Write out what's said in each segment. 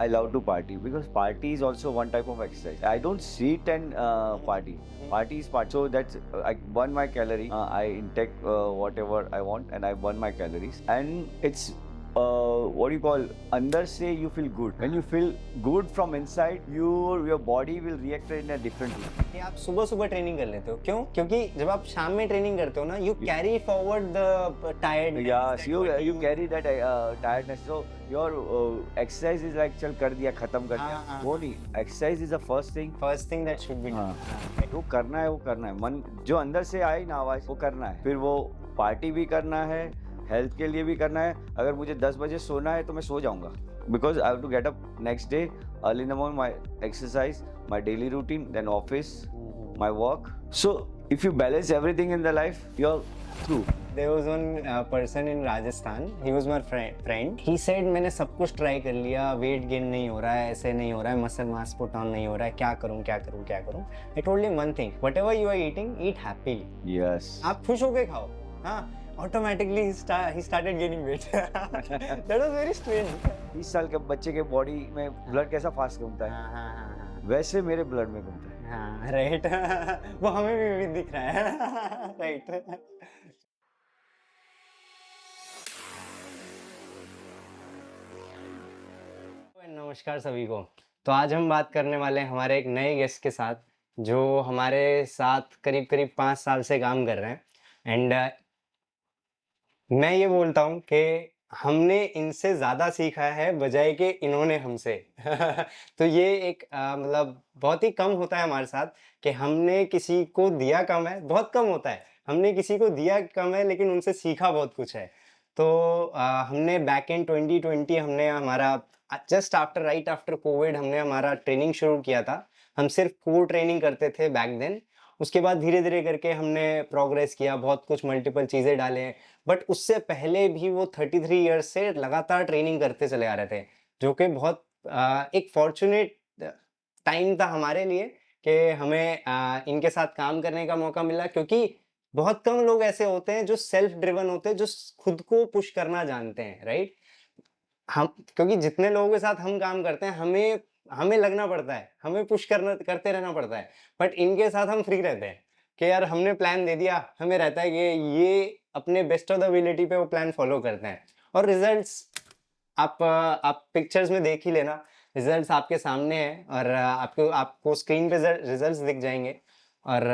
I love to party because party is also one type of exercise. I don't sit and party. Party is party. So that's I burn my calorie. I intake whatever I want and I burn my calories. And it's what do you call? Under say you feel good. When you feel good from inside, your body will react in a different way. कि आप सुबह सुबह training कर लेते हो क्यों? क्योंकि जब आप शाम में ट्रेनिंग करते हो ना, you carry forward the tired. Yes, you carry that tiredness. So your exercise is like चल कर दिया खत्म कर दिया. हाँ. वो नहीं. Exercise is the first thing. First thing that should be. हाँ. वो करना है मन जो अंदर से आई ना आवाज वो करना है. फिर वो पार्टी भी करना है, हेल्थ के लिए भी करना है. अगर मुझे 10 बजे सोना है तो मैं सो जाऊंगा because I have to get up next day early in the morning. My exercise, my daily routine, then office, my work. So if you balance everything in the life you are through. There was one person in Rajasthan. He was my friend. He said मैंने सब कुछ try कर लिया, weight gain नहीं हो रहा है, ऐसे नहीं हो रहा है, मसल मास पुट ऑन नहीं हो रहा है, क्या करूँ. I told him one thing. Whatever you are eating, eat happily. Yes. आप खुश होके खाओ. हाँ. Automatically he started gaining weight. That was very strange. 30 साल के बच्चे के बॉडी में ब्लड कैसा फास्ट घूमता है हाँ. वैसे मेरे ब्लड में घूमता है. हाँ, राइट. वो हमें भी दिख रहा है. राइट. नमस्कार सभी को. तो आज हम बात करने वाले हैं हमारे एक नए गेस्ट के साथ जो हमारे साथ करीब 5 साल से काम कर रहे हैं. एंड मैं ये बोलता हूँ कि हमने इनसे ज़्यादा सीखा है बजाय कि इन्होंने हमसे. तो ये एक मतलब बहुत ही कम होता है हमारे साथ कि हमने किसी को दिया कम है. बहुत कम होता है हमने किसी को दिया कम है लेकिन उनसे सीखा बहुत कुछ है. तो हमने बैक इन 2020 हमने हमारा just after right after Covid हमने हमारा ट्रेनिंग शुरू किया था. हम सिर्फ कोर ट्रेनिंग करते थे बैक देन. उसके बाद धीरे धीरे करके हमने प्रोग्रेस किया, बहुत कुछ मल्टीपल चीज़ें डाले. बट उससे पहले भी वो 33 ईयर्स से लगातार ट्रेनिंग करते चले आ रहे थे जो कि बहुत एक फॉर्चुनेट टाइम था हमारे लिए कि हमें इनके साथ काम करने का मौका मिला. क्योंकि बहुत कम लोग ऐसे होते हैं जो सेल्फ ड्रिवन होते हैं, जो खुद को पुश करना जानते हैं. राइट. हम क्योंकि जितने लोगों के साथ हम काम करते हैं हमें लगना पड़ता है, हमें पुश करते रहना पड़ता है. बट इनके साथ हम फ्री रहते हैं कि यार हमने प्लान दे दिया, हमें रहता है कि ये अपने बेस्ट ऑफ द एबिलिटी पे वो प्लान फॉलो करते हैं. और रिजल्ट्स आप पिक्चर्स में देख ही लेना. रिजल्ट्स आपके सामने हैं और आपको स्क्रीन पे रिजल्ट्स दिख जाएंगे. और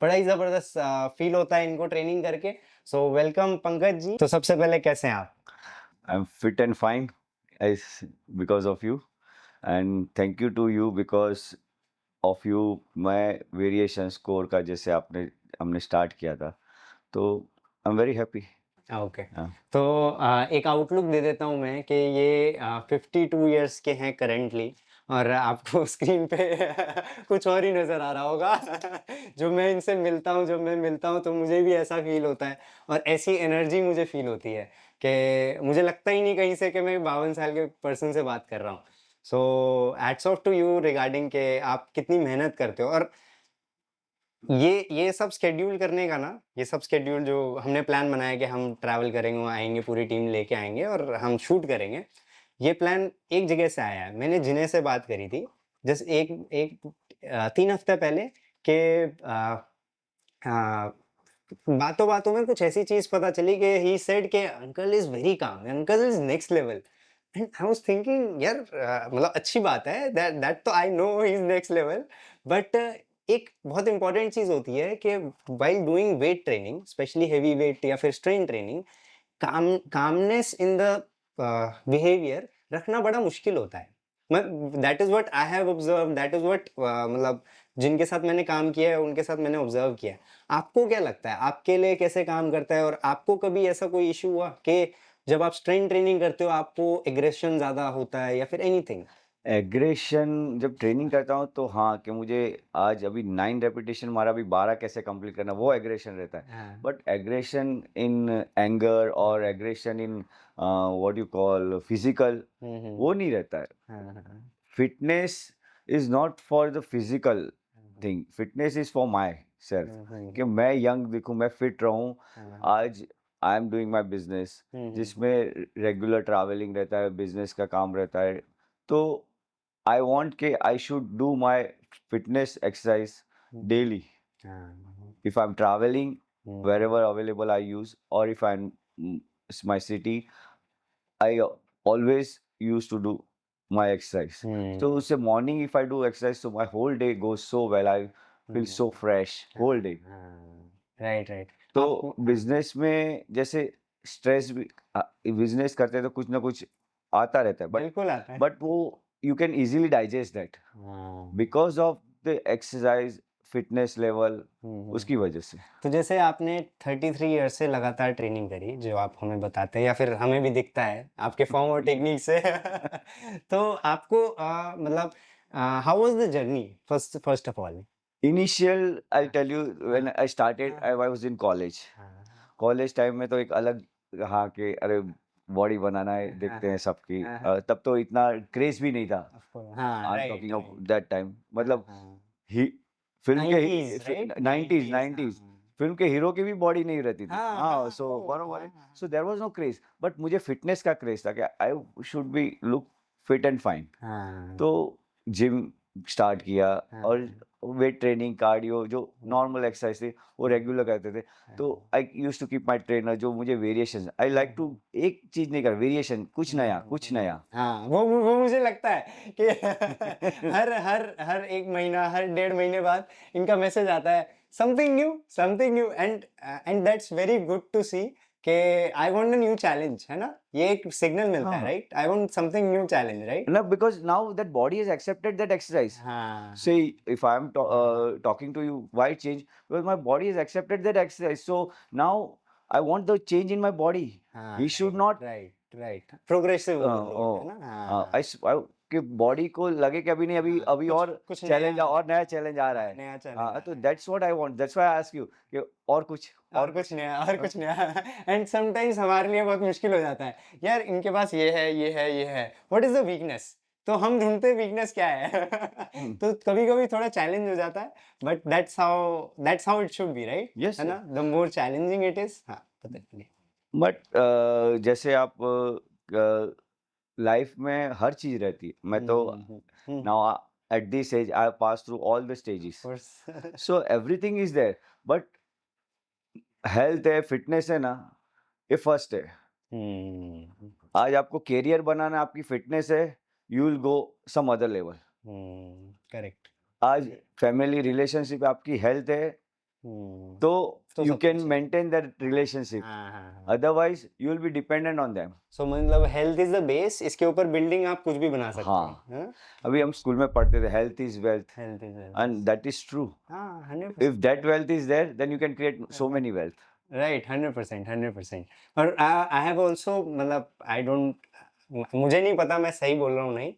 बड़ा ही ज़बरदस्त फील होता है इनको ट्रेनिंग करके. So welcome Pankaj ji. तो सबसे पहले कैसे हैं आप? I'm fit and fine because of you, and thank you to you because of you मैं वेरिएशन स्कोर का जैसे हमने स्टार्ट किया था तो I am very happy. Okay. तो एक आउटलुक दे देता हूँ मैं कि ये 52 इयर्स के हैं करेंटली और आपको स्क्रीन पे कुछ और ही नज़र आ रहा होगा. जब मैं इनसे मिलता हूँ तो मुझे भी ऐसा फील होता है और ऐसी एनर्जी मुझे फील होती है कि मुझे लगता ही नहीं कहीं से कि मैं 52 साल के पर्सन से बात कर रहा हूँ. So hats off to you regarding कि आप कितनी मेहनत करते हो. और ये सब स्केड्यूल करने का ना, ये सब स्केड्यूल जो हमने प्लान बनाया कि हम ट्रैवल करेंगे, आएंगे, पूरी टीम लेके आएंगे और हम शूट करेंगे. ये प्लान एक जगह से आया है. मैंने जिन्हें से बात करी थी जस्ट एक 3 हफ्ते पहले कि बातों बातों में कुछ ऐसी चीज पता चली कि ही सेड के uncle is very calm, uncle is next level. And I was thinking यार मतलब अच्छी बात है दैट तो I know he is next level. But एक बहुत इंपॉर्टेंट चीज होती है कि while doing weight training, specially heavy weight या फिर strain training, calmness in the behaviour रखना बड़ा मुश्किल होता है. That is what I have observe, that is what मतलब जिनके साथ मैंने काम किया है उनके साथ मैंने ऑब्जर्व किया है. आपको क्या लगता है आपके लिए कैसे काम करता है? और आपको कभी ऐसा कोई इशू हुआ कि जब आप स्ट्रेन ट्रेनिंग करते हो आपको एग्रेशन ज्यादा होता है या फिर एनीथिंग? एग्रेशन जब ट्रेनिंग करता हूँ तो हाँ कि मुझे आज अभी 9 रेपिटेशन मारा, अभी 12 कैसे कंप्लीट करना, वो एग्रेशन रहता है. हाँ. बट एग्रेशन इन एंगर और aggression in what you call physical वो नहीं रहता है. हाँ. Fitness is not for the physical thing, fitness is for my self कि मैं यंग दिखूं, मैं फिट रहूं. आज I am doing my business जिसमें रेगुलर ट्रैवलिंग रहता है, बिजनेस का काम रहता है, तो आई वांट के I should do my fitness exercise hmm, daily. हाँ, If I'm traveling, hmm, wherever available I use, or if I'm it's my city, I always used to do my exercise. So हम्म, उससे morning if I do exercise, so my whole day goes so well. I feel so fresh whole day. हाँ, right right तो आपको हाँ, business में जैसे stress भी business करते हैं तो कुछ ना कुछ आता रहता है, बिल्कुल आता है बट वो you can easily digest that हाँ, because of the exercise fitness level, hmm. उसकी वजह से. तो जैसे आपने 33 ईयर्स से लगातार ट्रेनिंग करी जो आप हमें बताते हैं या फिर हमें भी दिखता है आपके फॉर्म और टेक्निक से तो आपको मतलब how was the journey first first of all initial I हाँ, टेल यू व्हेन हाँ, आई स्टार्टेड, हाँ, आई वाज इन कॉलेज. हाँ, कॉलेज टाइम में तो एक अलग, हाँ कि अरे बॉडी बनाना है, हाँ, देखते हैं सबकी. हाँ, हाँ, तब तो इतना क्रेज भी नहीं था. ऑफ कोर्स हाँ I am right talking of right that time, हाँ मतलब हाँ ही फिल्म के 90s राइट 90s 90s हाँ 90s फिल्म के हीरो की भी बॉडी नहीं रहती थी. हाँ हाँ, हाँ सो ओ बरोबर हाँ है. हाँ so there was no craze, but मुझे फिटनेस का क्रेज था कि I should be look fit and fine. हाँ तो जिम स्टार्ट किया, हाँ और वेट ट्रेनिंग, कार्डियो, जो हाँ नॉर्मल एक्सरसाइज थी वो रेगुलर करते थे. तो I used to keep my trainer, जो मुझे वेरिएशन आई लाइक टू, एक चीज नहीं कर, वेरिएशन, कुछ नया कुछ नया. हाँ वो मुझे लगता है कि हर हर हर एक महीना हर 1.5 महीने बाद इनका मैसेज आता है something new and that's very good to see कि I want a new challenge है ना ये एक सिग्नल मिलता है हाँ, right I want something new challenge right ना, because now that body has accepted that exercise. हाँ Say if I am talking to you, why change? Because my body has accepted that exercise, so now I want the change in my body. हाँ He should not right right progressive overload है oh, ना हाँ कि body को लगे कि अभी नहीं, अभी हाँ, अभी कुछ और कुछ चैलेंज, नया और नया चैलेंज आ रहा हाँ, है. नया चैलेंज हाँ, आ तो रहा है that's what I want, that's why I ask you कि और कुछ, और कुछ नया और कुछ नया एंड समटाइम्स हमारे लिए बहुत मुश्किल हो जाता है यार इनके पास ये है व्हाट इज द वीकनेस तो हम ढूंढते वीकनेस क्या है तो कभी कभी थोड़ा चैलेंज हो जाता है but that's how it should be right yes. है ना the more challenging it is हाँ पता नहीं बट जैसे आप लाइफ में हर चीज रहती है. मैं तो now at this age I have passed through all the stages, course so everything is there, but health है, फिटनेस है ना, ये फर्स्ट है. आज आपको कैरियर बनाना, आपकी फिटनेस है, you will go some other level. Correct आज फैमिली रिलेशनशिप, आपकी हेल्थ है, तो तो यू सब कैन कुछ है मेंटेन दैट रिलेशनशिप. हाँ हाँ हाँ otherwise you will be dependent on them. So मतलब हेल्थ इज द बेस इसके ऊपर बिल्डिंग आप कुछ भी बना सकते हाँ, हैं अभी हम स्कूल में पढ़ते थे health is wealth, health is and that is true. हाँ 100% If that wealth is there, then you can create so many wealth. Right 100% और आई हैव ऑल्सो मतलब आई डोंट मुझे नहीं पता मैं सही बोल रहा हूँ नहीं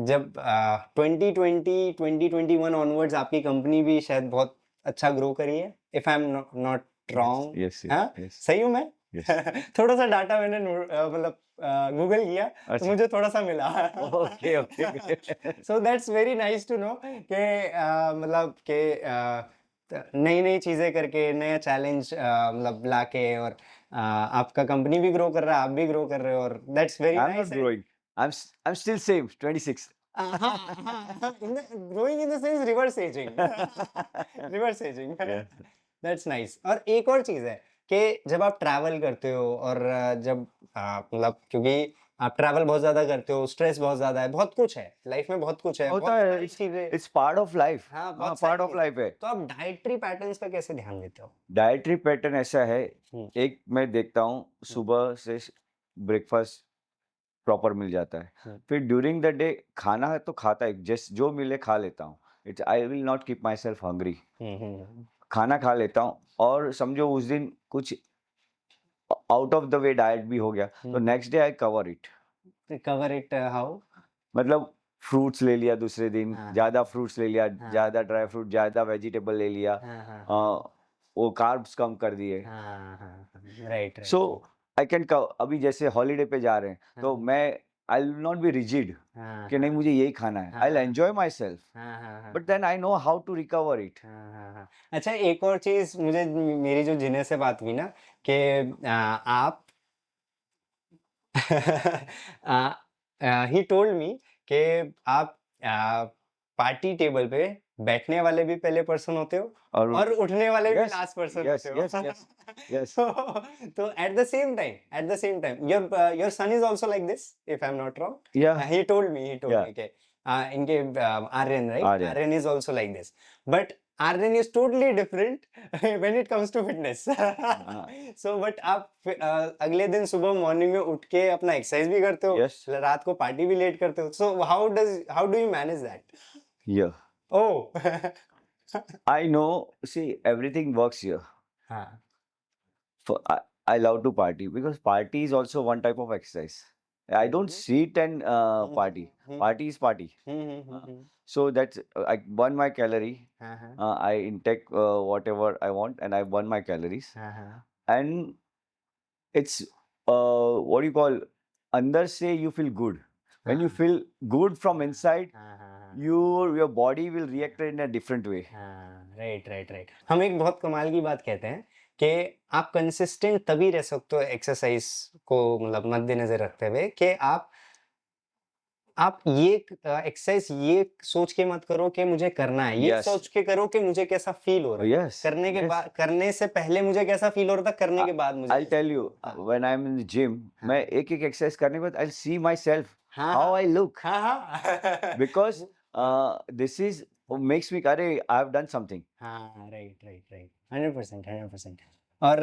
जब 2020 ऑनवर्ड्स आपकी कंपनी भी शायद बहुत अच्छा ग्रो करी है if I am not wrong Yes, yes, हाँ yes, सही हूँ मैं yes. थोड़ा सा डाटा मैंने मतलब गूगल किया तो अच्छा. मुझे थोड़ा सा मिला Okay, okay. So that's very nice to know कि मतलब कि नई नई चीजें करके नया चैलेंज मतलब लाके और आपका कंपनी भी ग्रो कर रहा है आप भी ग्रो कर रहे हो और that's very I'm not nice growing. I'm still same, 26. Growing in the sense reverse ageing reverse ageing Yeah. That's nice और एक और चीज है कि जब आप ट्रैवल करते हो और जब मतलब क्योंकि आप ट्रैवल बहुत ज्यादा करते हो स्ट्रेस बहुत ज्यादा है बहुत कुछ है लाइफ में बहुत कुछ है होता बहुत है, सारी चीजें it's part of life. हाँ हाँ, बहुत part सारी of life है. तो आप डाइटरी पैटर्न्स का कैसे ध्यान देते हो डाइटरी पैटर्न ऐसा है, हम्म, एक मैं देखता हूँ सुबह से ब्रेकफास्ट प्रॉपर मिल जाता है. फिर ड्यूरिंग द डे खाना है तो खाता है, जस्ट जो मिले खा लेता हूँ. It's I will not keep my self hungry. खाना खा लेता हूँ, और समझो उस दिन कुछ out of the way diet भी हो गया, तो next day I cover it. Cover it how मतलब फ्रूट्स ले लिया दूसरे दिन, हाँ, ज्यादा फ्रूट्स ले लिया, हाँ, ज्यादा ड्राई फ्रूट, ज्यादा वेजिटेबल ले लिया, हाँ हाँ वो कार्ब्स कम कर दिए. हाँ right so right I can अभी जैसे हॉलीडे पे जा रहे हैं तो मैं I will not be rigid हाँ कि नहीं मुझे यही खाना है. I will enjoy myself, हाँ but then I know how to recover it. हाँ अच्छा एक और चीज मुझे मेरी जो जिन्हें से बात हुई ना कि आप आ, ही टोल्ड मी कि आप पार्टी टेबल पे बैठने वाले भी पहले पर्सन होते हो और और उठने वाले भी yes, लास्ट पर्सन yes, होते हो yes, yes. तो at the same time your son is also like this if I am not wrong Yeah, he told yeah. Me कि इनके Aryan right Aryan. Aryan is also like this but Aryan is totally different when it comes to fitness so but आप अगले दिन सुबह morning में उठ के अपना एक्सरसाइज भी करते हो Yes. रात को पार्टी भी लेट करते हो so how do you manage that Yeah. Oh I know. See, everything works here. हाँ I love to party because party is also one type of exercise. I don't Mhm. sit and party. Mhm. Party is party. Hmm So that's I burn my calorie. हाँ हाँ I intake whatever I want and I burn my calories. हाँ हाँ And it's what do you call? Under say you feel good. When you हाँ, feel good from inside, हाँ, हाँ, your body will react in a different way. हाँ, right right right हम एक बहुत कमाल की बात कहते हैं कि आप कंसिस्टेंट तभी रह सकते हो एक्सरसाइज को मतलब मद्देनजर रखते हुए कि आप ये एक्सरसाइज ये सोच के मत करो कि मुझे करना है ये Yes. सोच के करो कि मुझे कैसा फील हो रहा है Yes. करने के yes. बाद करने से पहले मुझे कैसा फील हो रहा था करने के बाद मुझे I'll tell you, हाँ। when I'm in the gym, हाँ। मैं एक एक एक्सरसाइज करने के बाद I'll see myself हाँ how I look हाँ हाँ because this is makes me अरे I've done something. हाँ राइट राइट राइट 100% और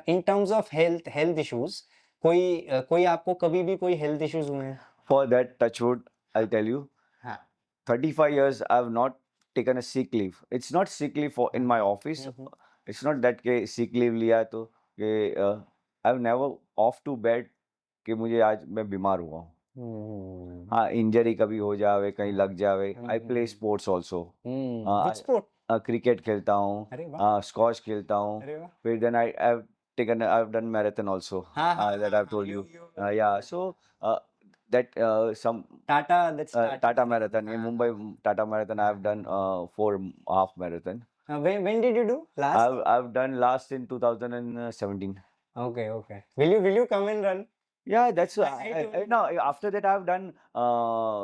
इन टर्म्स ऑफ हेल्थ इश्यूज कोई आपको कभी भी कोई हेल्थ इश्यूज हुए हैं For that, touch wood, I'll tell you, हाँ 35 years I've not taken a sick leave. It's not sick leave for in my office. Mhm. It's not that के sick leave लिया तो कि I've never off to bed कि मुझे आज मैं बीमार हुआ हूँ. हम्म हाँ इंजरी कभी हो जावे कहीं लग जावे. I play hmm sports also. Which sport cricket खेलता हूँ. अरे वाह स्क्वॉश खेलता हूँ. अरे वाह फिर then I've done marathon also. हाँ हाँ That I've told you. you Yeah. So that some Tata that's Tata Marathon in हाँ, Mumbai Tata Marathon I've done 4 half marathon. when did you do last I've done last in 2017. okay will you come and run Yeah, that's I told no. After that, I've done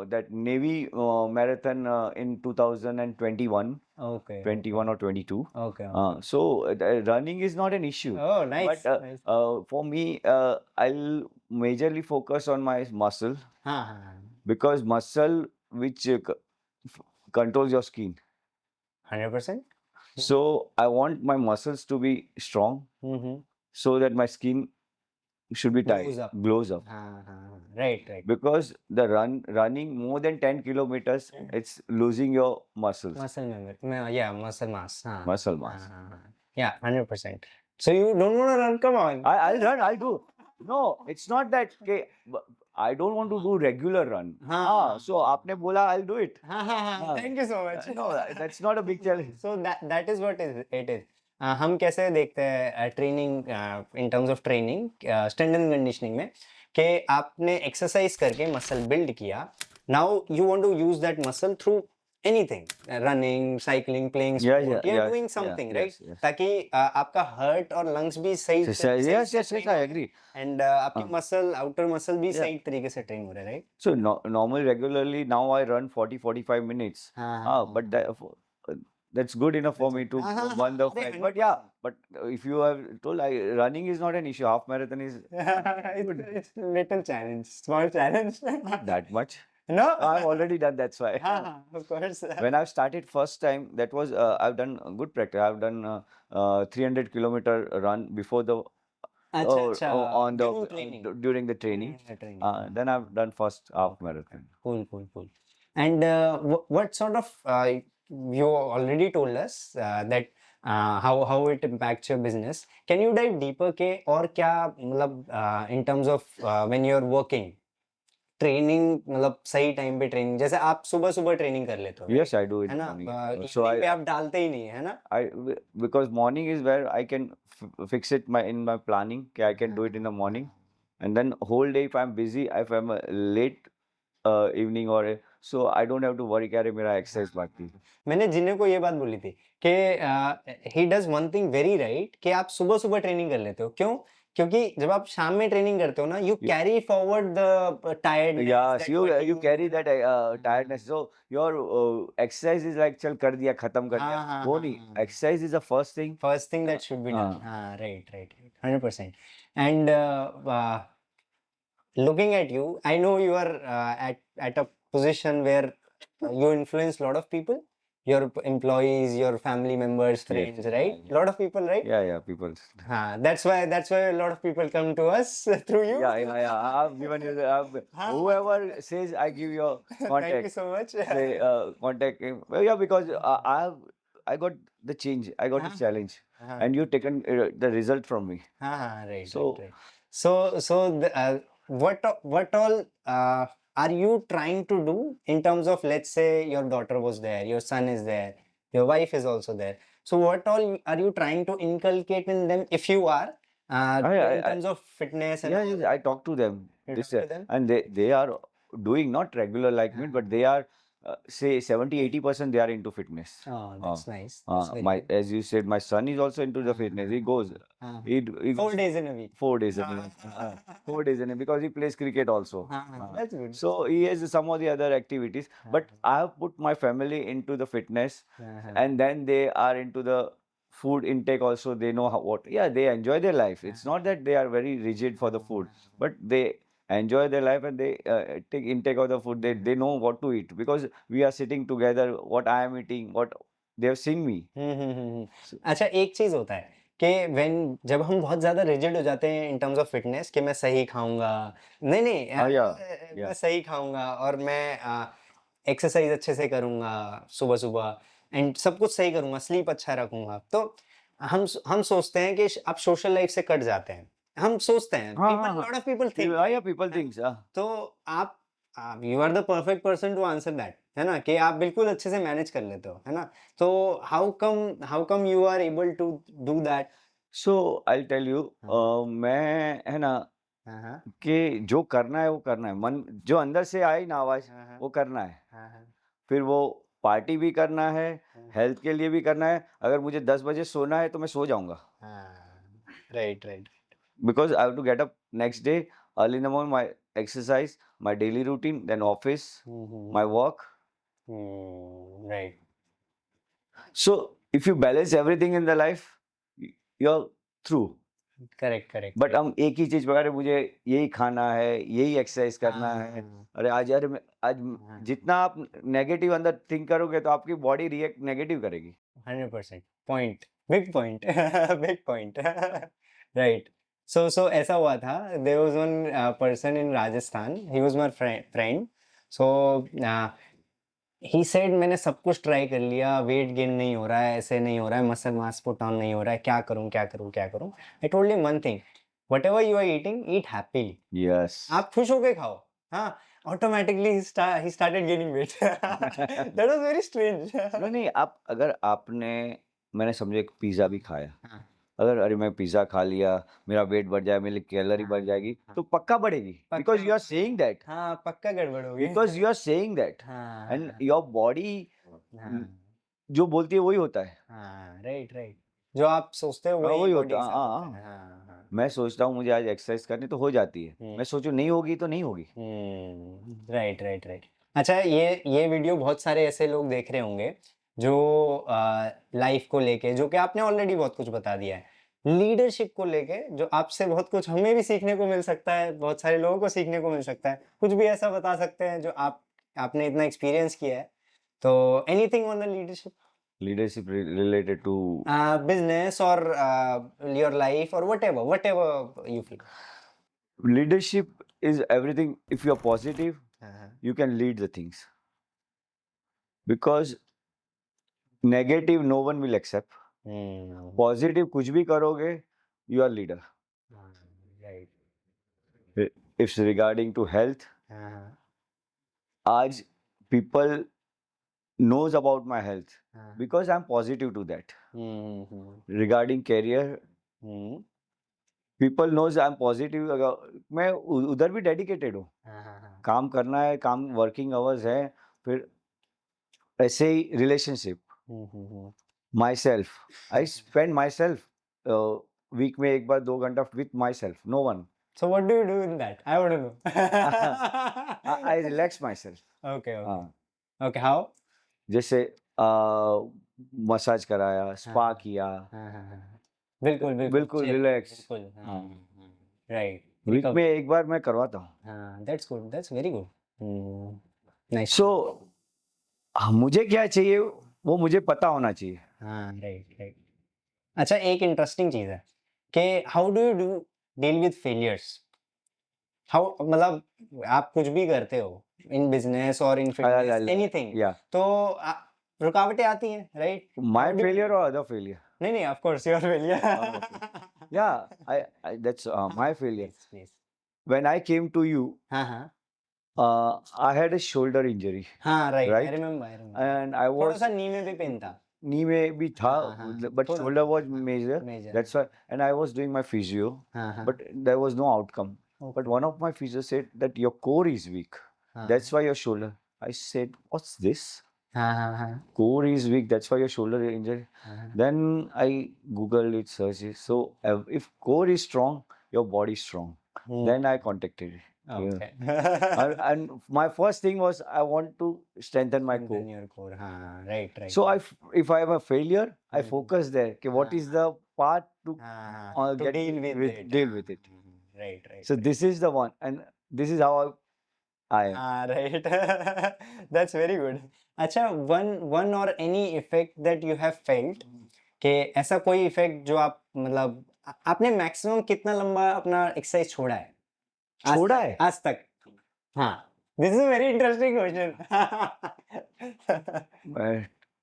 that Navy marathon in 2021, okay 21 or 22. okay So running is not an issue. oh nice But nice for me, I'll majorly focus on my muscle हाँ हाँ because muscle which controls your skin. 100% So I want my muscles to be strong so that my skin should be tight, Glows up. glows up. हाँ right Because the running more than 10 kilometers, it's losing your muscles, muscle memory yeah muscle mass हाँ muscle mass. yeah 100% so you don't want to run come on I'll run, I'll do. No, it's not that. Okay, I don't want to do regular run. हाँ So आपने बोला I'll do it. हाँ thank you so much No, that's not a big challenge. so that is what it is हम कैसे देखते हैं training in terms of training strength and conditioning में कि आपने एक्सरसाइज करके मसल बिल्ड किया now you want to use that muscle through anything running cycling playing Yeah, sport yeah, you are yeah, doing yeah, something yes, right yes. ताकि आपका heart और lungs भी सही Yes, I agree. एंड आपकी muscle outer muscle भी Yeah. सही तरीके से ट्रेन हो रहे right So normally, regularly now I run 40-45 minutes. But that's good enough for me to burn the fat. But yeah, but if you have told running is not an issue. Half marathon is it's little challenge small challenge not that much. no I've already done. That's why. of course When I've started first time, that was I've done a good practice. I've done 300-kilometer run before the अच्छा on the during training during the training. Then I've done first half marathon. cool and what sort of you already told us that how it impacts your business can you dive deeper के और क्या मतलब in terms of when you're working training मतलब सही time पे training जैसे आप सुबह सुबह ट्रेनिंग कर लेते हो Yes, I do it है ना morning. so पे आप डालते ही नहीं है ना Because morning is where I can fix it in my planning. Okay, I can do it in the morning, and then whole day if I'm busy, if I'm late evening so I don't have to worry कि अरे मेरा exercise बाकी है. मैंने जिन्हें को ये बात बोली थी कि he does one thing very right कि आप सुबह सुबह ट्रेनिंग कर लेते हो क्यों क्योंकि जब आप शाम में ट्रेनिंग करते हो ना, you carry forward the tiredness, Yes, that you fatigue. carry that tiredness. So your exercise is like चल कर दिया खत्म कर दिया, हाँ हाँ वो हाँ नहीं. हाँ, Exercise is the first thing. First thing that should be done. हाँ. हाँ, right right right, 100%। And looking at you, I know you are at a position where you influence a lot of people, your employees, your family members, Yes, friends, yeah, right? yeah. Lot of people, right? Yeah, people. That's why a lot of people come to us through you. Yeah. I've given you हाँ, whoever says I give your thank you contact, so much। they contact him. Well, yeah, because I got the change, I got the हाँ challenge, हाँ and you taken the result from me. हाँ, right So right right। What all are you trying to do in terms of, let's say your daughter was there, your son is there, your wife is also there, so what all are you trying to inculcate in them, if you are in I terms of fitness and yeah, all yes, that? I talk to them. You This talk to them? and they are doing not regular like me, but they are say 70-80% they are into fitness. Oh, that's nice, that's very My good। as you said, my son is also into the fitness. He goes, हाँ, he 4 goes days in a week। 4 days a week. 4 days in a because he plays cricket also. That's good। So he has some of the other activities. But I have put my family into the fitness, and then they are into the food intake also. They know what. Yeah, they enjoy their life. It's not that they are very rigid for the food, but they enjoy their life and they take intake of the food. They know what to eat because we are sitting together. What I am eating, what they have seen me. So, अच्छा, एक चीज होता है कि जब हम बहुत ज्यादा रिजिड हो जाते हैं इन टर्म्स ऑफ फिटनेस, कि मैं सही खाऊंगा, नहीं नहीं, yeah, मैं yeah. सही खाऊंगा और मैं एक्सरसाइज अच्छे से करूंगा सुबह सुबह, एंड सब कुछ सही करूंगा, स्लीप अच्छा रखूंगा, तो हम सोचते हैं कि आप सोशल लाइफ से कट जाते हैं, हम सोचते हैं, हाँ, lot of people think, yeah, people think. तो आप you are the perfect person to answer that, है ना, कि आप बिल्कुल अच्छे से मैनेज कर लेते हो, है ना, तो how come you are able to do that? So I tell you, मैं है ना हाँ हाँ कि जो करना है वो करना है, मन जो अंदर से आई ना आवाज हाँ वो करना है, हाँ फिर वो पार्टी भी करना है, हेल्थ के लिए भी करना है. अगर मुझे 10 बजे सोना है तो मैं सो जाऊंगा हाँ, right right. Because I have to get up next day early in the morning, my exercise, my daily routine, then office, my work. Right. So if you balance everything in the life you are through. Correct correct. But हम एक ही चीज पकड़े, मुझे यही खाना है, यही exercise करना है. अरे आज जितना आप नेगेटिव अंदर थिंक करोगे तो आपकी बॉडी रिएक्ट नेगेटिव करेगी. 100% point, big point, big point. Right. So ऐसा हुआ था, there was one person in Rajasthan, he was my friend, so he said मैंने सब कुछ ट्राई कर लिया, वेट गेन नहीं हो रहा है, ऐसे नहीं हो रहा है, मसल मास पुट ऑन नहीं हो रहा है, क्या करूं क्या करूं क्या करूं? I told him one thing, whatever you are eating, eat happily, yes. आप खुश होके खाओ। हाँ, ऑटोमेटिकली ही started gaining weight. That was very strange. नहीं, आप अगर आपने, मैंने समझो एक पिज्जा भी खाया, हाँ अगर अरे मैं पिज्जा खा लिया, मेरा वेट बढ़ जाए, मेरी कैलोरी बढ़ जाएगी, तो पक्का बढ़ेगी because you are saying that. हाँ, पक्का गड़बड़ होगी। Because you are saying that हाँ एंड योर बॉडी हाँ जो बोलती है वही होता है. हाँ, राइट राइट, जो आप सोचते हो हाँ, वही वही बॉडी होता के है. साथ हाँ, होता है। हाँ. हाँ हाँ। मैं सोचता हूँ मुझे आज एक्सरसाइज करनी तो हो जाती है, मैं सोचूं नहीं होगी तो नहीं होगी. Right right right. अच्छा, ये वीडियो बहुत सारे ऐसे लोग देख रहे होंगे जो लाइफ को लेके, जो कि आपने ऑलरेडी बहुत कुछ बता दिया है, लीडरशिप को लेके जो आपसे बहुत कुछ हमें भी सीखने को मिल सकता है, बहुत सारे लोगों को सीखने को मिल सकता है, कुछ भी ऐसा बता सकते हैं जो आपने इतना एक्सपीरियंस किया है, तो anything on the leadership, Leadership related to business और योर लाइफ और whatever you feel. leadership is everything. If you are positive, you can lead the things. Because negative no one will accept. Positive कुछ भी करोगे, you are leader. Right. It's regarding to health. आज people knows about my health because I'm positive to that. Regarding career, people knows I'm positive. मैं उधर भी dedicated हूँ. काम करना है, काम वर्किंग आवर्स है, फिर ऐसे ही relationship, myself, I spend myself week में एक बार 2 घंटा with myself, no one. So what do you do in that? I want to know. I relax myself. Okay, okay. हाँ, Okay, how? जैसे massage कराया, spa हाँ, किया, हाँ, हाँ, हाँ. बिल्कुल, बिल्कुल, बिल्कुल chill, रिलैक्स. बिल्कुल, हाँ, हाँ, हाँ, right. Week Recover. में एक बार मैं करवाता हूँ. हाँ, that's good, that's very good. Hmm, nice. सो मुझे क्या चाहिए वो मुझे पता होना चाहिए. हाँ, right, right. अच्छा, एक इंटरेस्टिंग चीज है कि how do you deal with failures? How, मतलब आप कुछ भी करते हो इन बिजनेस और इन फिटनेस एनीथिंग, या तो रुकावटें आती हैं, राइट? माय फेलियर और अदर फेलियर. नहीं नहीं, of course your failure. Yeah, I that's my failure. Please please. When I came to you, हाँ हाँ I had a shoulder injury, हाँ, right, I right? Remember. And I थोड़ा was सा नी में भी पेन था. knee में भी था, हाँ हाँ, but थोड़ा shoulder was major. Major. That's why, and I was doing my physio, हाँ हाँ, but there was no outcome. But one of my physio said that your core is weak. हाँ That's why your shoulder. I said, what's this? हाँ हाँ हाँ Core is weak. That's why your shoulder injury. हाँ. Then I googled it, searched it. So if core is strong, your body is strong. Hmm, Then I contacted it. okay. And my first thing was I want to strengthen my core. Strengthen your core. हाँ, right, right. So if I have a failure, I Hmm. focus there. Okay, what is the part to हाँ, हाँ, to get deal with it. deal हाँ, with it. right, right. So this is the one, and this is how I am. Ah, right. That's very good. अच्छा, one or any effect that you have felt, कि ऐसा कोई effect जो आप मतलब आपने maximum कितना लंबा अपना एक्सरसाइज छोड़ा है? छोड़ा है? आज तक. हाँ, this is very interesting question.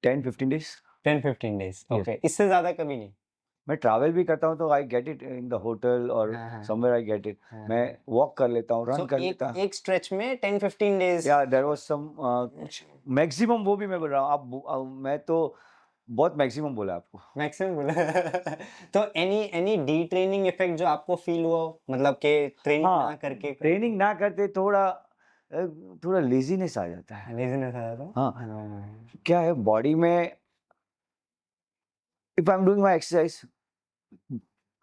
10-15 days. 10-15 days. Okay, इससे ज्यादा कभी नहीं. मैं ट्रैवल भी करता हूँ तो I get it in the hotel और हाँ, हाँ. Somewhere I get it. हाँ. मैं वॉक कर लेता हूँ, रन So, कर लेता हूँ. एक स्ट्रेच में 10-15 डेज. या देयर वाज सम मैक्सिमम, वो भी मैं बोल रहा हूँ. आप मैं तो बहुत मैक्सिमम बोला आपको. मैक्सिमम बोला. तो एनी डी ट्रेनिंग इफेक्ट जो आपको फील हुआ हो? मतलब कि ट्रेनिंग हाँ, ना करके ट्रेनिंग ना करते थोड़ा लेजीनेस आ जाता है. लेजीनेस आ जाता है. हाँ, हाँ. क्या है बॉडी में, if I am doing my exercise,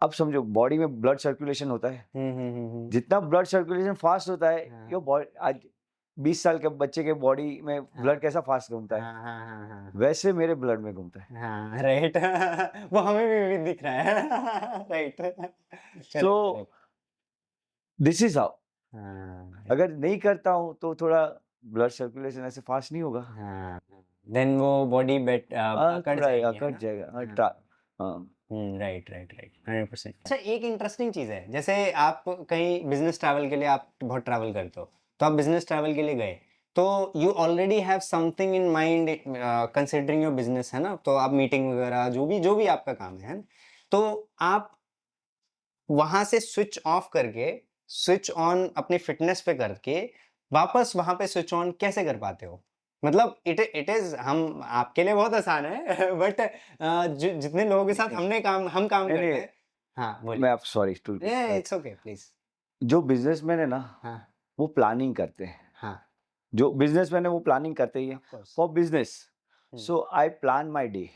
अब समझो बॉडी में ब्लड सर्कुलेशन होता है. जितना ब्लड सर्कुलेशन फास्ट होता है, हाँ. योर बॉडी आज 20 साल के बच्चे के बॉडी में ब्लड कैसा फास्ट घूमता है, हाँ हाँ हाँ हाँ वैसे मेरे ब्लड में घूमता है. हाँ, राइट. वो हमें भी दिख रहा है. Right. So this is how. अगर नहीं करता हूँ तो थोड़ा ब्लड सर्कुलेशन ऐसे फास्ट नहीं होगा. हाँ, देन वो बॉडी बेट कट जाएगा. Right right right, 100%. अच्छा, एक इंटरेस्टिंग चीज़ है, जैसे आप कहीं बिजनेस ट्रैवल के लिए, आप बहुत ट्रैवल करते हो, तो आप बिजनेस ट्रैवल के लिए गए, तो you already have something in mind considering your business, है ना? तो आप मीटिंग वगैरह जो भी आपका काम है ना, तो आप वहां से स्विच ऑफ करके स्विच ऑन अपनी फिटनेस पे करके वापस वहां पे स्विच ऑन कैसे कर पाते हो? मतलब इट इज, हम आपके लिए बहुत आसान है, बट जितने लोगों के साथ हम काम करते हैं. हाँ, बोलिए. मैं आप sorry too, it's okay, please. जो बिजनेसमैन है ना, हाँ वो प्लानिंग करते हैं. हाँ, जो बिजनेसमैन है वो प्लानिंग करते ही है of course. For business. So I plan my day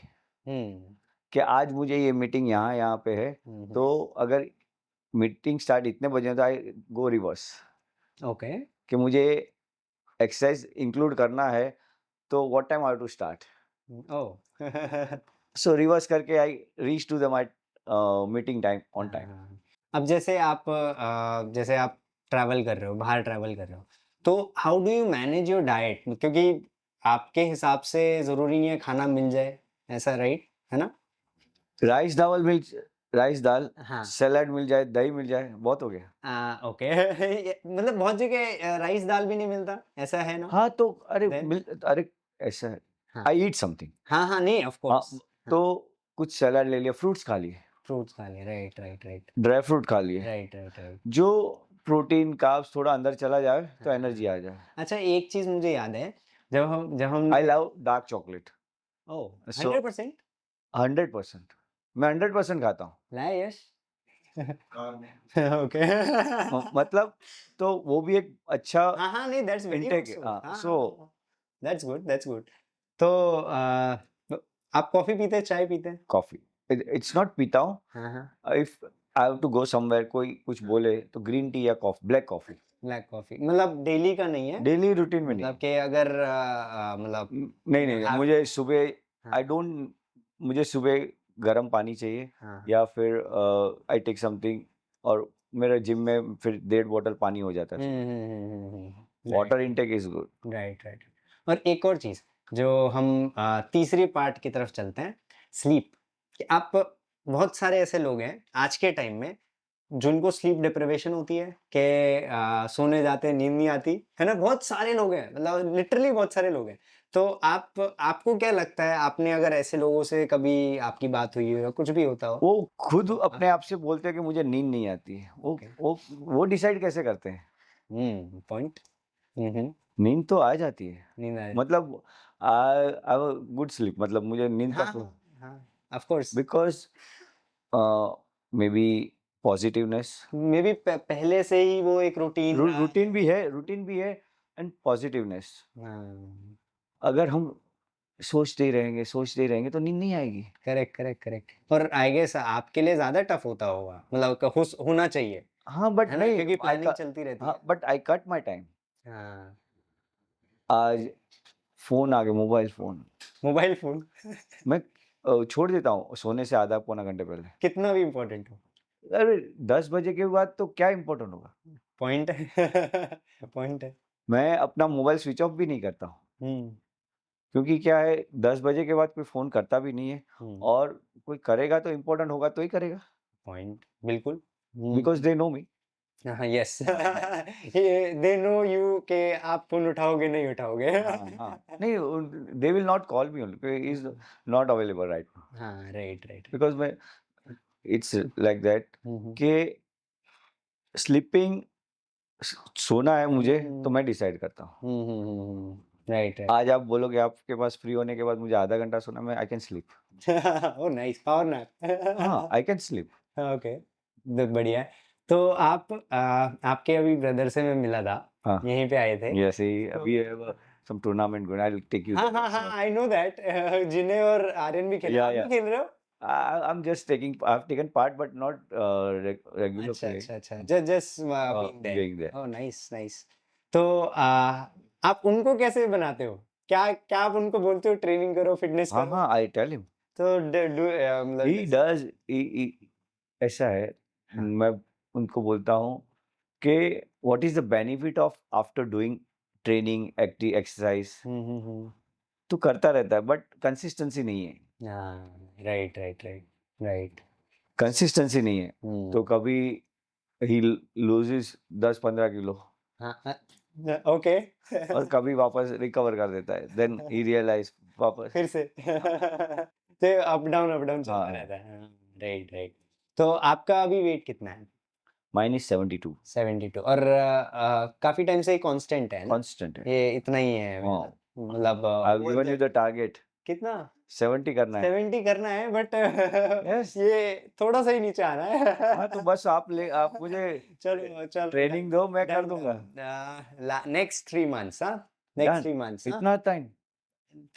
कि आज मुझे ये मीटिंग यहाँ पे है, तो अगर मीटिंग स्टार्ट इतने बजे तो आई गो रिवर्स. ओके. कि मुझे एक्सरसाइज इंक्लूड करना है, तो what time I to start. Oh. So reverse करके I reach to the my meeting time on time. अब जैसे आप ट्रैवल कर रहे हो, बाहर ट्रैवल कर रहे हो, तो how do you manage your diet? क्योंकि आपके हिसाब से जरूरी नहीं है खाना मिल जाए, ऐसा, राइट है ना? राइस दाल, हाँ. सैलड मिल जाए, दही मिल जाए, बहुत हो गया. ओके. मतलब बहुत जगह राइस दाल भी नहीं मिलता, ऐसा है ना? हाँ, तो अरे Then? अरे ऐसा है. हाँ. आई ईट समथिंग. हाँ, नहीं, ऑफ कोर्स. तो कुछ सैलड ले लिया, फ्रूट्स खा लिए, right right right dry fruit खा लिए, राइट. जो प्रोटीन कार्ब्स थोड़ा अंदर चला जाए तो हाँ. एनर्जी आ जाए. अच्छा, एक चीज मुझे याद है, जब हम I love dark chocolate. Oh, So- 100%. 100%. मैं 100% खाता हूँ. ला यश. ओके. मतलब तो वो भी एक अच्छा हाँ, नहीं, दैट्स वेरी intake गुड. है. हाँ, So दैट्स गुड. तो आप कॉफी पीते हैं, चाय पीते हैं? कॉफी इट्स नॉट पीता हूँ. हाँ, हाँ। If I have to go somewhere, कोई कुछ बोले तो ग्रीन टी या ब्लैक कॉफी. ब्लैक कॉफ़ी मतलब डेली का नहीं है? डेली रूटीन में नहीं. मतलब कि अगर मतलब नहीं you नहीं, have मुझे सुबह हाँ, आई डोंट मुझे सुबह गर्म पानी चाहिए, हाँ। या फिर आई टेक समथिंग, और मेरा जिम में फिर 1.5 बॉटल पानी हो जाता है. Right, water intake is good. Right, right. और एक और चीज़ जो हम तीसरी पार्ट की तरफ चलते हैं, स्लीप। कि आप बहुत सारे ऐसे लोग हैं आज के टाइम में जिनको स्लीप डिप्रिवेशन होती है कि सोने जाते हैं, नींद नहीं आती, है ना? बहुत सारे लोग हैं, मतलब लिटरली बहुत सारे लोग हैं। तो आपको क्या लगता है, आपने अगर ऐसे लोगों से कभी आपकी बात हुई हो या कुछ भी होता हो? वो खुद तो अपने आप से बोलते हैं कि मुझे नींद नहीं आती है. ओके। वो डिसाइड कैसे करते हैं? पॉइंट। हुँ। नींद तो आ जाती है. नींद आ मतलब I have a good sleep, मतलब मुझे नींद का हाँ, हाँ, of course. Because may be positiveness. May be पहले से ही वो एक रूटीन रहा है। रूटीन भी है, एंड पॉजिटिवनेस. हाँ, अगर हम सोचते ही रहेंगे तो नींद नहीं आएगी. Correct, correct, correct. और आई गेस आपके लिए ज़्यादा टफ होता होगा, मतलब होना चाहिए, हाँ बट है ना? नहीं, क्योंकि प्लानिंग चलती रहती हाँ है। But I cut my time. हाँ, आज फोन आ गया, मोबाइल फोन, मोबाइल फ़ोन मैं छोड़ देता हूँ सोने से आधा पौना घंटे पहले. कितना भी इम्पोर्टेंट हो। अरे 10 बजे के बाद तो क्या इम्पोर्टेंट होगा. पॉइंट है पॉइंट है। मैं अपना मोबाइल स्विच ऑफ भी नहीं करता हूँ, हुँ, क्योंकि क्या है, 10 बजे के बाद कोई फोन करता भी नहीं है, हुँ, और कोई करेगा तो इम्पोर्टेंट होगा तो ही करेगा, पॉइंट बिल्कुल। बिकॉज दे नो मी. हाँ, यस ये दे नो यू कि आप फ़ोन उठाओगे, नहीं उठाओगे। हाँ नहीं, they will not call me only, is not available right now, हाँ, राइट, राइट। बिकॉज मैं इट्स लाइक दैट हुँ, कि स्लीपिंग, सोना है मुझे तो हुँ। मैं डिसाइड करता हूँ. Right, right. आज आप बोलोगे आपके पास फ्री होने के बाद मुझे आधा घंटा सोना, मैं I can sleep. Oh nice power हाँ, nap. I can sleep. Okay, बहुत बढ़िया है। तो आप आपके अभी ब्रदर से मैं मिला था, हाँ, यहीं पे आए थे। जैसे ही तो अभी some tournament going, I will take you हाँ, देयर हाँ, हाँ, आल्सो. आई नो दैट जिन्हें और आर्यन भी खेले, या आप भी खेल रहे हो? I am just taking, I have taken part but not regular अच्छा, प्ले. अच्छा, अच्छा। Just being there. Being there. Oh nice, nice. तो आप उनको कैसे बनाते हो? क्या क्या आप उनको बोलते हो ट्रेनिंग करो, फिटनेस हाँ करो? हाँ, आई टेल हिम. तो मतलब ही डज. ऐसा है, हाँ। मैं उनको बोलता हूँ कि what is the benefit of after doing training active exercise. हुँ। तो करता रहता है बट कंसिस्टेंसी नहीं है. हाँ, right, right, right, right. Consistency नहीं है, हुँ। तो कभी ही लूजेस 10-15 किलो, हाँ, ओके। और कभी वापस रिकवर कर देता है, देन ही रियलाइज वापस. फिर से तो अप डाउन चलता हाँ, रहता है। हाँ, राइट, राइट। तो आपका अभी वेट कितना है? माइनस 72. 72 और काफ़ी टाइम से ही कांस्टेंट है ना? कांस्टेंट है. ये इतना ही है हाँ, मतलब I have over given you the the target. कितना? 70 करना है. 70 करना है बट यस. ये थोड़ा-सा ही नीचे आना हाँ, तो है। बस आप मुझे चलो ट्रेनिंग दो, मैं कर दूंगा. नेक्स्ट 3 मंथ्स हाँ? Next done. 3 मंथ्स हाँ? इतना टाइम.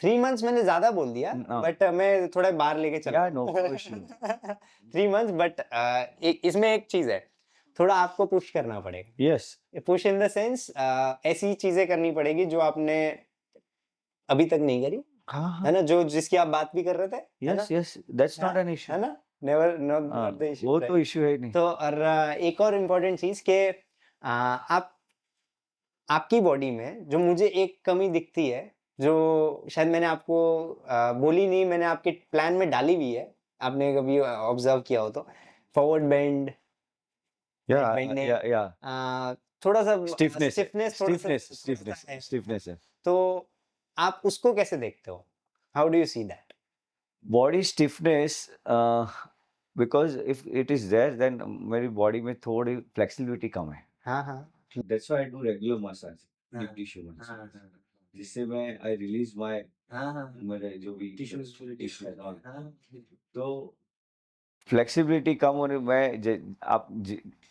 3 मंथ्स मैंने ज़्यादा बोल दिया बट मैं थोड़ा बाहर लेके चल या रहा नो हूँ। इश्यू. 3 मंथ्स बट इसमें एक चीज़ है, थोड़ा आपको पुश करना पड़ेगा। Yes. Push in the sense ऐसी चीज़ें करनी पड़ेगी जो आपने अभी तक नहीं करी, हाँ है हाँ. ना? जो जिसकी आप बात भी कर रहे थे, है ना? यस यस, दैट्स हाँ, नॉट एन इश्यू. है ना? नेवर नॉट हाँ, नॉट द इश्यू वो तो राइट। इश्यू है ही नहीं. तो और एक और इम्पोर्टेंट चीज़ कि आप आपकी बॉडी में जो मुझे एक कमी दिखती है, जो शायद मैंने आपको बोली नहीं, मैंने आपके प्लान में डाली भी है, आपने कभी ऑब्ज़र्व किया हो तो, फॉरवर्ड बेंड, या नेक बेंडिंग या थोड़ा-सा स्टिफनेस है. स्टिफनेस स्टिफनेस थोड़ा-सा स्टिफनेस है। स्टिफनेस है. तो आप उसको कैसे देखते हो? How do you see that? Body stiffness, because if it is there then मेरी बॉडी में थोड़ी फ्लेक्सिबिलिटी कम है. हाँ, हाँ। That's why I do regular massage, हाँ, डीप टिश्यू हाँ, मसाज, हाँ। जिससे मैं आई रिलीज माय हाँ, हाँ। मेरे जो भी टिश्यूज़ टिश्यू है. हाँ। तो फ्लेक्सिबिलिटी कम होने,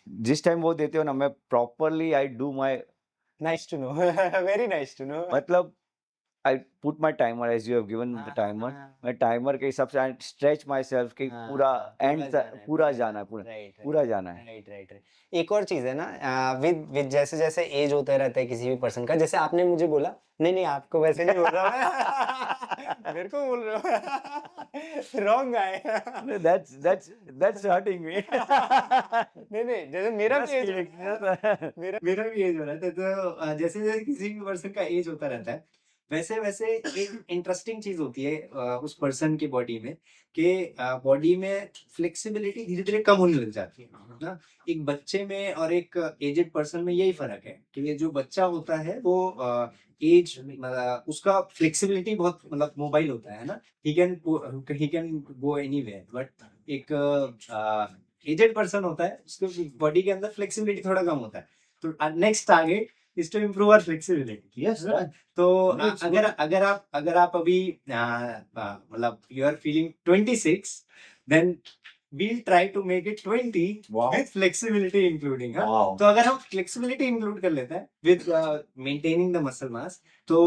जिस टाइम वो देते हो ना, मैं properly I do my, nice to know very nice to know. मतलब I put my timer as you have given the timer, मैं टाइमर के हिसाब से आई स्ट्रेच माई सेल्फ कि पूरा एंड पूरा जाना है, पूरा जाना है। Right right right. एक और चीज है ना, विद विद जैसे जैसे एज होता रहता है किसी भी पर्सन का, जैसे आपने मुझे बोला, नहीं नहीं आपको वैसे नहीं बोल रहा मैं मेरे को बोल रहा हूँ wrong guy. That's hurting me. नहीं नहीं, जैसे मेरा Just भी एज kidding. मेरा भी एज हो रहा था, तो जैसे जैसे किसी भी पर्सन का एज होता रहता है, वैसे वैसे एक इंटरेस्टिंग चीज होती है उस पर्सन की बॉडी में, कि बॉडी में फ्लेक्सिबिलिटी धीरे धीरे कम होने लग जाती है ना। एक बच्चे में और एक एजेड पर्सन में यही फर्क है कि ये जो बच्चा होता है वो एज उसका फ्लेक्सिबिलिटी बहुत मतलब मोबाइल होता है ना, he can go anywhere. But एक एजेड पर्सन होता है, उसके बॉडी के अंदर फ्लेक्सिबिलिटी थोड़ा कम होता है। तो next target is to improve our flexibility. Yes, right. तो No, it's अगर अगर आप अभी मतलब you are feeling 26, then we'll try to make it 20 Wow. with flexibility including, हाँ? Wow. तो अगर हम फ्लेक्सिबिलिटी इंक्लूड कर लेते हैं with maintaining the muscle mass, तो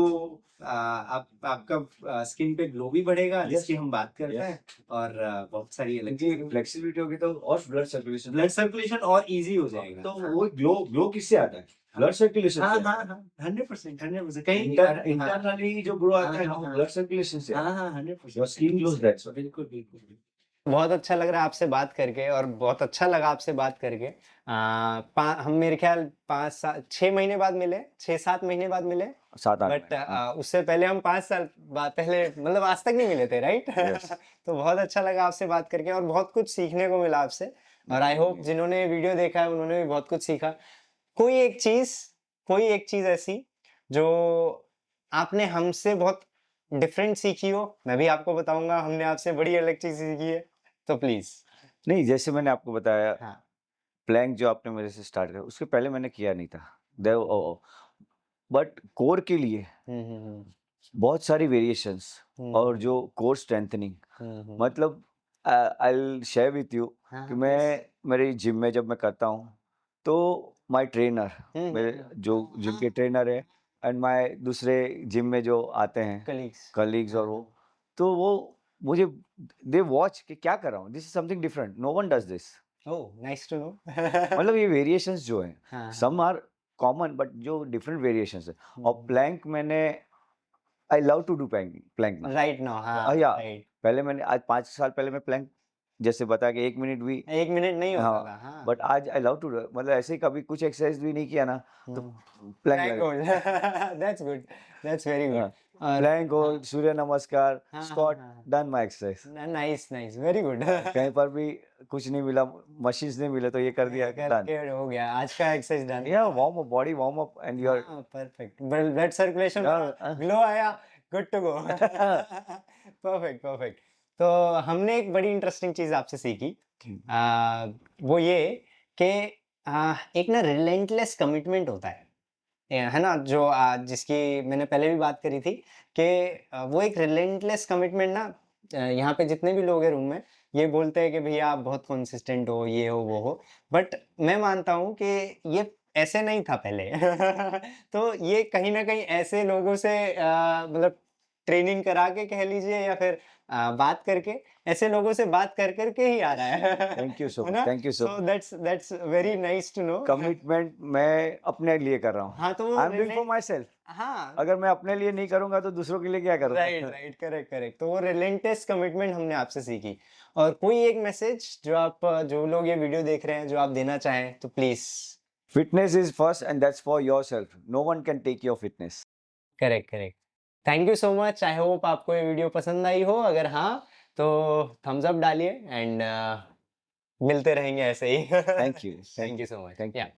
आपका स्किन पे ग्लो भी बढ़ेगा, Yes. जिसकी हम बात करते Yes. हैं, और बहुत सारी अलग क्योंकि फ्लेक्सिबिलिटी होगी तो और ब्लड सर्कुलेशन और इजी हो जाएगा। तो वो ग्लो किससे आता है? ब्लड सर्कुलेशन हाँ से। हाँ हाँ 100% कहीं इंटरनली जो ग्लो आता है हाँ, वो हाँ। ब्लड सर्कुलेशन से। हाँ हाँ 100%। Your skin glows, that's why. बिल्कुल बिल्कुल बिल्कुल। बहुत अच्छा लग रहा है आपसे बात करके, और बहुत अच्छा लगा आपसे बात करके। हम मेरे ख्याल 6 महीने बाद मिले, 6-7 महीने बाद मिले, 7-8 बट उससे पहले हम 5 साल बाद पहले मतलब आज तक नहीं मिले थे, राइट? Yes. तो बहुत अच्छा लगा आपसे बात करके, और बहुत कुछ सीखने को मिला आपसे, और आई होप जिन्होंने वीडियो देखा है उन्होंने भी बहुत कुछ सीखा। कोई एक चीज ऐसी जो आपने हमसे बहुत डिफरेंट सीखी हो, मैं भी आपको बताऊंगा हमने आपसे बड़ी अलग चीज सीखी है, तो प्लीज। नहीं, जैसे मैंने आपको बताया हाँ। प्लैंक जो आपने मेरे से स्टार्ट किया उसके पहले मैंने किया नहीं था। बट कोर के लिए हम्म बहुत सारी वेरिएशंस हम्म और जो कोर स्ट्रेंथनिंग, हम्म मतलब I will share with you हाँ, कि हाँ, मैं मेरी जिम में जब मैं करता हूँ तो माय ट्रेनर, मेरे जो जिम के ट्रेनर है एंड माय दूसरे जिम में जो आते हैं कलीग्स कलीग्स और वो, तो वो मुझे दे वॉच कि क्या कर रहा हूँ, this is something different, no one does this. Oh nice to know. मतलब ये वेरिएशंस जो हैं हाँ, सम आर कॉमन बट जो डिफरेंट वेरिएशंस है। और हाँ। प्लैंक मैंने I love to do plank ना। राइट नाउ, हाँ या राइट। पहले मैंने आज 5 साल पहले मैं प्लैंक जैसे बता के 1 मिनट भी 1 मिनट नहीं होता हाँ, था, हाँ। बट आज आई लव टू डू, मतलब ऐसे ही कभी कुछ एक्सरसाइज भी नहीं किया ना तो प्लैंक Thank लगा। God. That's good. That's very good. हाँ, और प्लैंक हो, सूर्य नमस्कार, हाँ, स्क्वाट, हाँ, done my exercise. Nice nice, very good. कहीं पर भी कुछ नहीं मिला, मशीन्स नहीं मिले तो ये कर दिया, डन। करके हो गया आज का एक्सरसाइज डन। या warm up, body warm up and your हाँ परफेक्ट, ब्लड सर्कुलेशन ग्लो आया, good to go. Perfect perfect. तो हमने एक बड़ी इंटरेस्टिंग चीज आपसे सीखी, वो ये कि एक ना रिलेंटलेस कमिटमेंट होता है ना, जो जिसकी मैंने पहले भी बात करी थी कि वो एक रिलेंटलेस कमिटमेंट ना, यहाँ पे जितने भी लोग हैं रूम में ये बोलते हैं कि भैया आप बहुत कंसिस्टेंट हो, ये हो वो हो, बट मैं मानता हूँ कि ये ऐसे नहीं था पहले। तो ये कहीं ना कहीं ऐसे लोगों से मतलब ट्रेनिंग करा के कह लीजिए, या फिर बात करके, ऐसे लोगों से बात कर करके ही आ रहा है। थैंक यू सो है मच, ना? Thank you so So that's very nice to know. Commitment मैं अपने लिए कर रहा हूँ, हाँ, तो वो I am doing for relent- my self. हाँ अगर मैं अपने लिए नहीं करूंगा तो दूसरों के लिए क्या करूंगा? Right right, correct correct. तो वो रिलेंटलेस कमिटमेंट हमने आपसे सीखी। और कोई एक मैसेज जो आप, जो लोग ये वीडियो देख रहे हैं, जो आप देना चाहें, तो please. Fitness is first and that's for yourself, no one can take your fitness. Correct correct. Thank you so much, I hope आपको ये वीडियो पसंद आई हो, अगर हाँ तो थम्स अप डालिए, एंड मिलते रहेंगे ऐसे ही। Thank you, thank you so much. Thank you. या